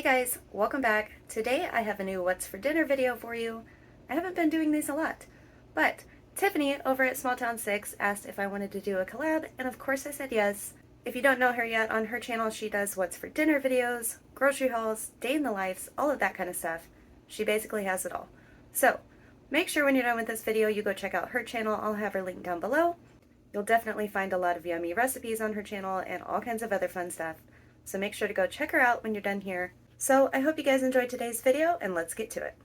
guys, welcome back. Today I have a new What's for Dinner video for you. I haven't been doing these a lot, but Tiffany over at Small Town 6 asked if I wanted to do a collab, and of course I said yes. If you don't know her yet, on her channel she does What's for Dinner videos, grocery hauls, day in the lives, all of that kind of stuff. She basically has it all. So make sure when you're done with this video you go check out her channel. I'll have her link down below. You'll definitely find a lot of yummy recipes on her channel and all kinds of other fun stuff. So make sure to go check her out when you're done here. So I hope you guys enjoyed today's video, and let's get to it.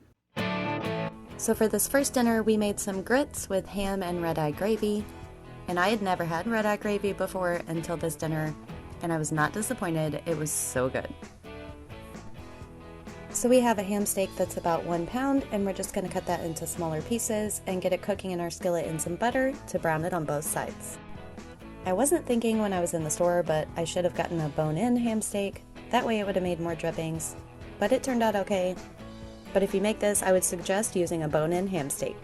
So for this first dinner, we made some grits with ham and red-eye gravy. And I had never had red-eye gravy before until this dinner, and I was not disappointed. It was so good. So we have a ham steak that's about 1 pound, and we're just going to cut that into smaller pieces and get it cooking in our skillet in some butter to brown it on both sides. I wasn't thinking when I was in the store, but I should have gotten a bone-in ham steak. That way it would have made more drippings, but it turned out okay. But if you make this, I would suggest using a bone-in ham steak.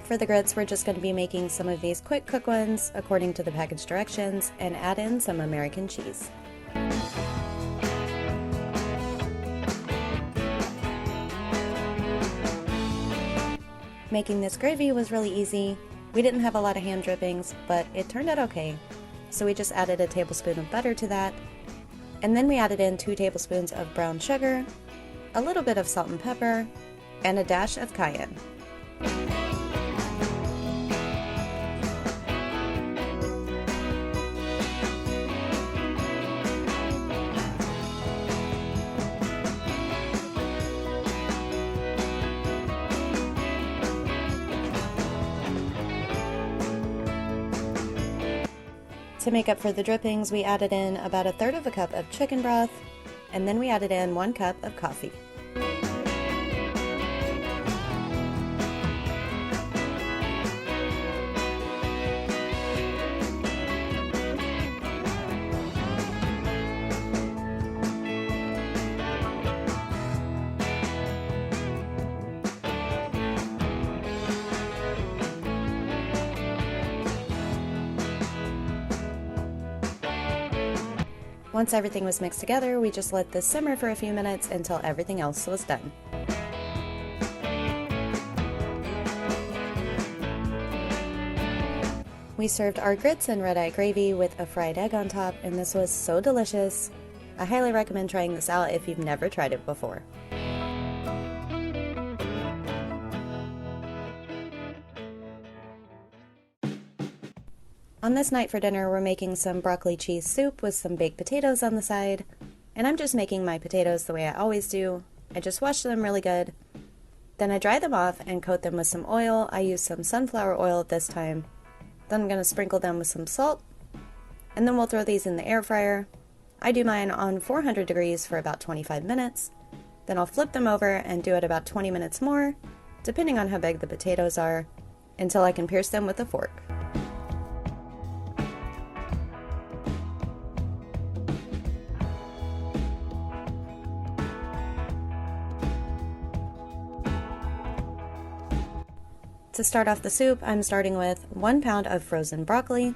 For the grits, we're just going to be making some of these quick cook ones according to the package directions and add in some American cheese. Making this gravy was really easy. We didn't have a lot of ham drippings, but it turned out okay. So we just added a tablespoon of butter to that, and then we added in 2 tablespoons of brown sugar, a little bit of salt and pepper, and a dash of cayenne. To make up for the drippings, we added in about 1/3 cup of chicken broth, and then we added in 1 cup of coffee. Once everything was mixed together, we just let this simmer for a few minutes until everything else was done. We served our grits and red-eye gravy with a fried egg on top, and this was so delicious. I highly recommend trying this out if you've never tried it before. On this night for dinner, we're making some broccoli cheese soup with some baked potatoes on the side, and I'm just making my potatoes the way I always do. I just wash them really good, then I dry them off and coat them with some oil. I use some sunflower oil this time. Then I'm going to sprinkle them with some salt, and then we'll throw these in the air fryer. I do mine on 400 degrees for about 25 minutes, then I'll flip them over and do it about 20 minutes more, depending on how big the potatoes are, until I can pierce them with a fork. To start off the soup, I'm starting with 1 pound of frozen broccoli,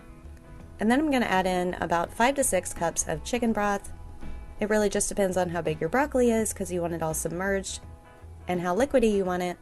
and then I'm going to add in about 5 to 6 cups of chicken broth. It really just depends on how big your broccoli is because you want it all submerged and how liquidy you want it.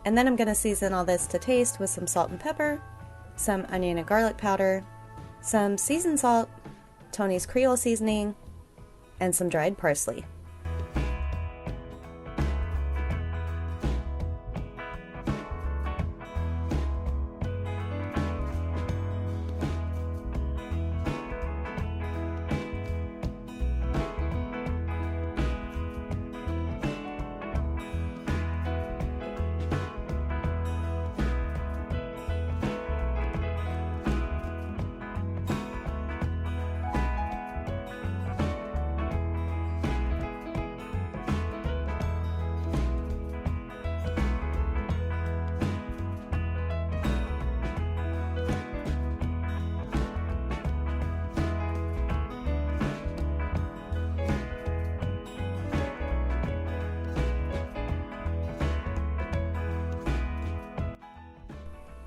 And then I'm going to season all this to taste with some salt and pepper, some onion and garlic powder, some seasoned salt, Tony's Creole seasoning, and some dried parsley.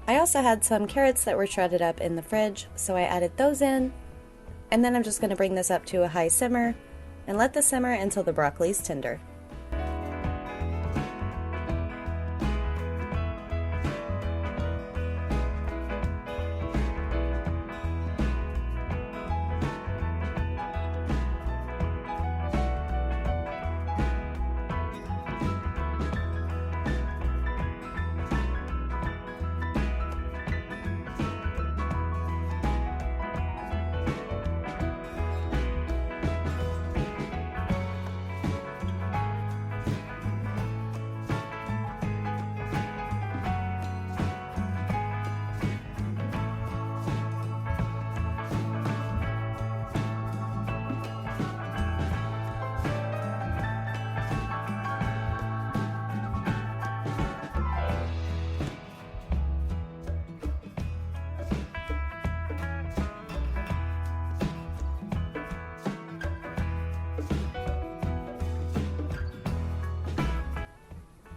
I also had some carrots that were shredded up in the fridge, so I added those in. And then I'm just going to bring this up to a high simmer and let this simmer until the broccoli is tender.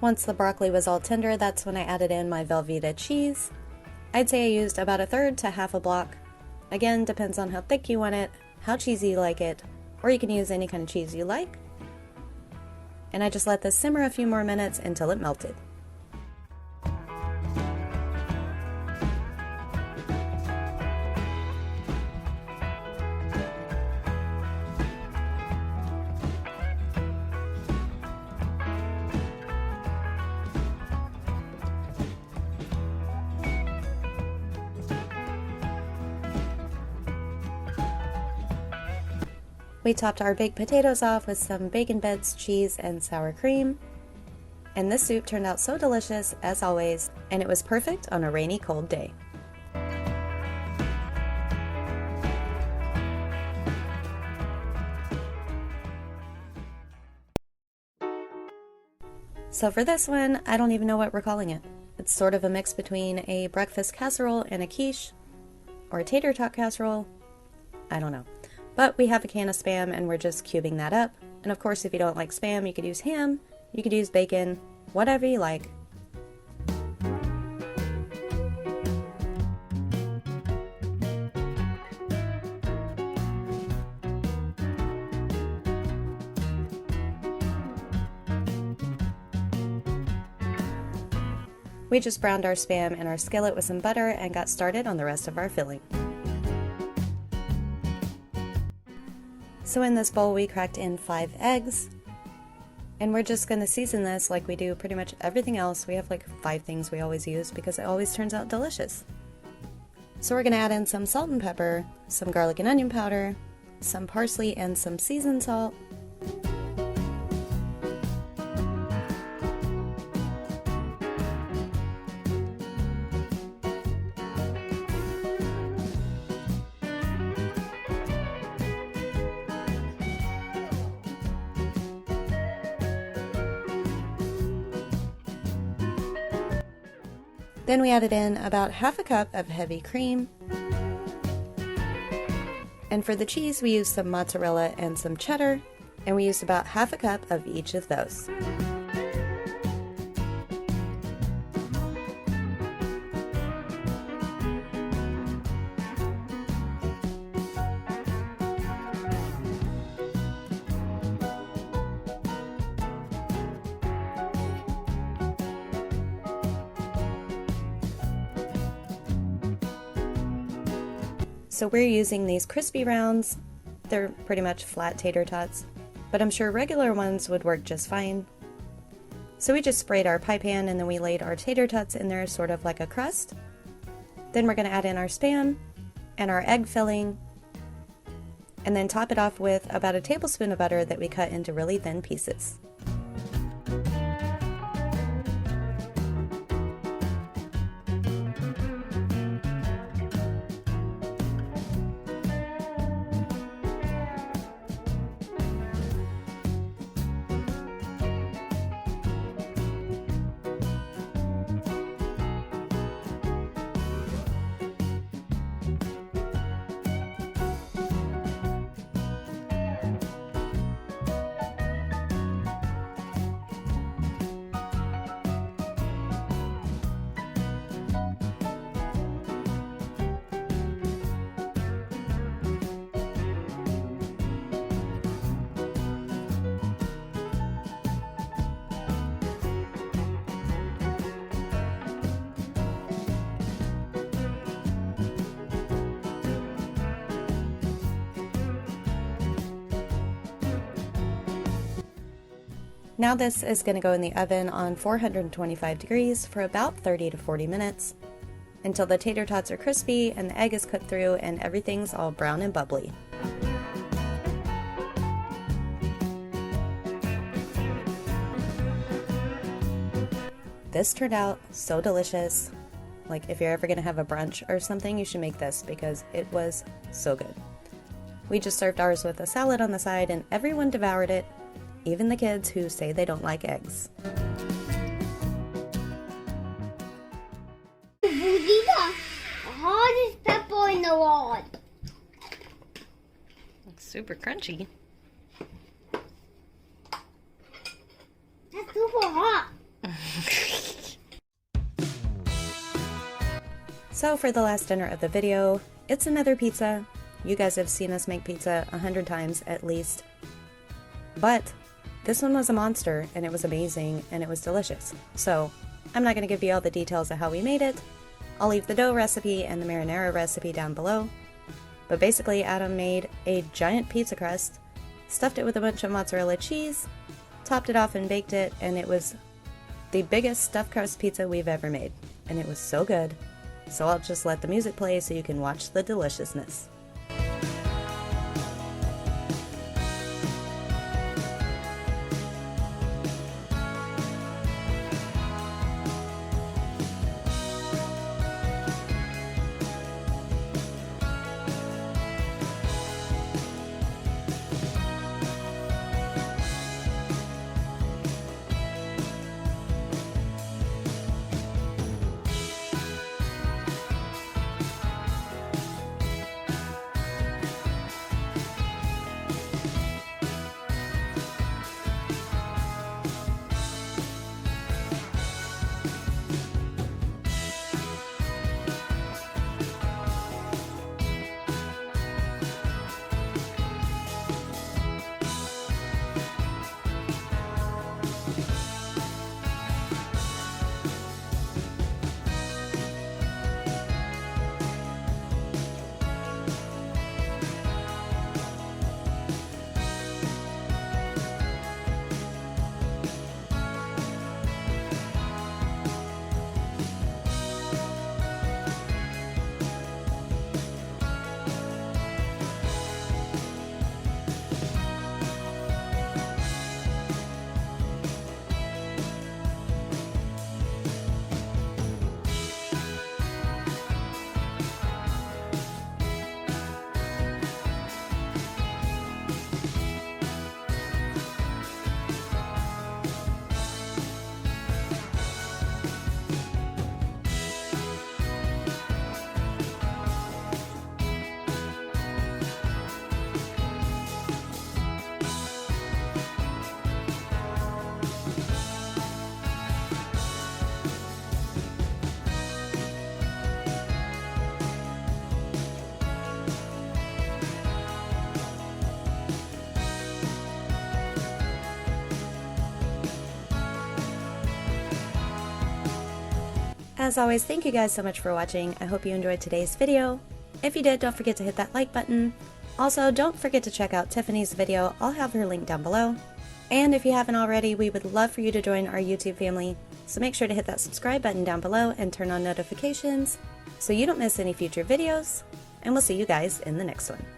Once the broccoli was all tender, that's when I added in my Velveeta cheese. I'd say I used about 1/3 to half a block. Again, depends on how thick you want it, how cheesy you like it, or you can use any kind of cheese you like. And I just let this simmer a few more minutes until it melted. We topped our baked potatoes off with some bacon bits, cheese, and sour cream. And this soup turned out so delicious, as always, and it was perfect on a rainy, cold day. So for this one, I don't even know what we're calling it. It's sort of a mix between a breakfast casserole and a quiche, or a tater tot casserole. I don't know. But we have a can of Spam and we're just cubing that up. And of course, if you don't like Spam, you could use ham, you could use bacon, whatever you like. We just browned our Spam in our skillet with some butter and got started on the rest of our filling. So in this bowl we cracked in 5 eggs, and we're just going to season this like we do pretty much everything else. We have like 5 things we always use because it always turns out delicious. So we're going to add in some salt and pepper, some garlic and onion powder, some parsley and some seasoned salt. Then we added in about half a cup of heavy cream. And for the cheese, we used some mozzarella and some cheddar, and we used about half a cup of each of those. So we're using these crispy rounds. They're pretty much flat tater tots, but I'm sure regular ones would work just fine. So we just sprayed our pie pan and then we laid our tater tots in there sort of like a crust. Then we're going to add in our Spam and our egg filling, and then top it off with about a tablespoon of butter that we cut into really thin pieces. Now this is going to go in the oven on 425 degrees for about 30 to 40 minutes until the tater tots are crispy and the egg is cooked through and everything's all brown and bubbly. This turned out so delicious. Like, if you're ever going to have a brunch or something, you should make this because it was so good. We just served ours with a salad on the side and everyone devoured it. Even the kids who say they don't like eggs. The hardest pepper in the world. It's super crunchy. That's super hot. So for the last dinner of the video, it's another pizza. You guys have seen us make pizza 100 times at least. But this one was a monster, and it was amazing, and it was delicious. So, I'm not going to give you all the details of how we made it. I'll leave the dough recipe and the marinara recipe down below. But basically, Adam made a giant pizza crust, stuffed it with a bunch of mozzarella cheese, topped it off and baked it, and it was the biggest stuffed crust pizza we've ever made. And it was so good. So I'll just let the music play so you can watch the deliciousness. As always, thank you guys so much for watching. I hope you enjoyed today's video. If you did, don't forget to hit that like button. Also, don't forget to check out Tiffany's video. I'll have her link down below. And if you haven't already, we would love for you to join our YouTube family. So make sure to hit that subscribe button down below and turn on notifications so you don't miss any future videos. And we'll see you guys in the next one.